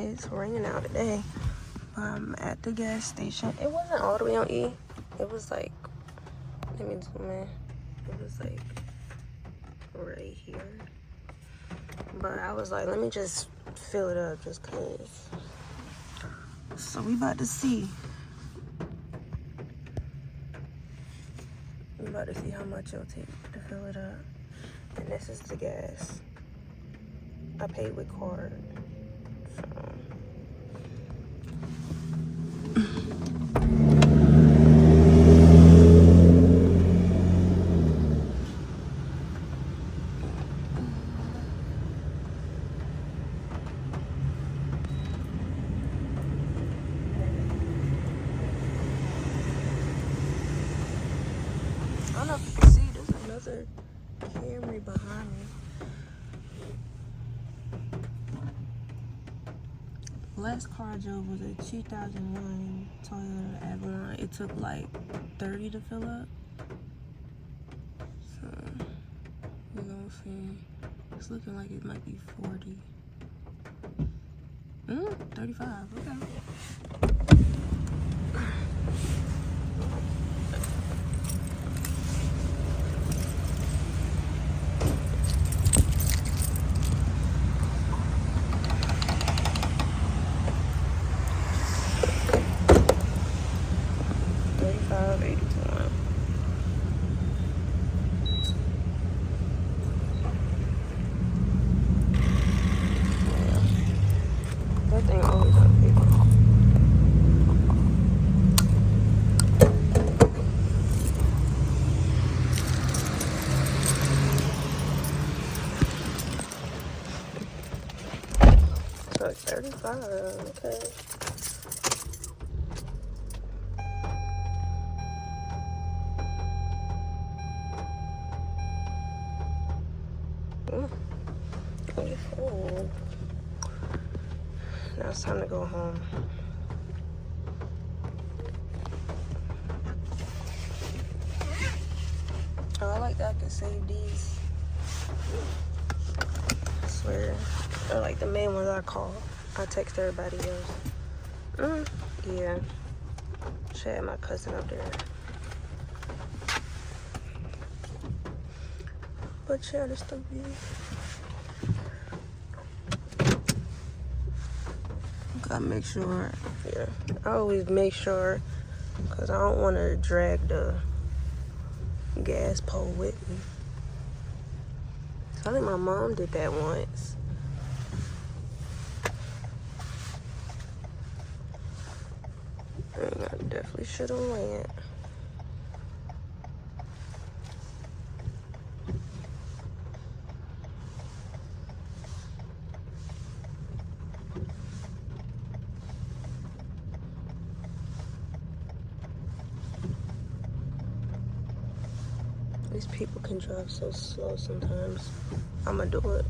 It's raining out today. I'm at the gas station. It wasn't all the way on E. It was like, let me zoom in. It was like right here. But I was like, let me just fill it up just cause. So we about to see. We about to see how much it'll take to fill it up. And this is the gas. I paid with card. So. I don't know if you can see, there's another Camry behind me. Last car I drove was a 2001 Toyota Avalon. It took like 30 to fill up. So, we're gonna see. It's looking like it might be 40. 35, okay. That thing always on paper. It's like 35, okay. Ooh, 24. Now it's time to go home. Oh, I like that I can save these. I swear. They're like the main ones I call. I text everybody else. Yeah. Should have my cousin up there. But yeah, this the view. Gotta make sure. Yeah, I always make sure because I don't want to drag the gas pole with me. So I think my mom did that once. And I definitely should have went. These people can drive so slow sometimes. I'ma do it.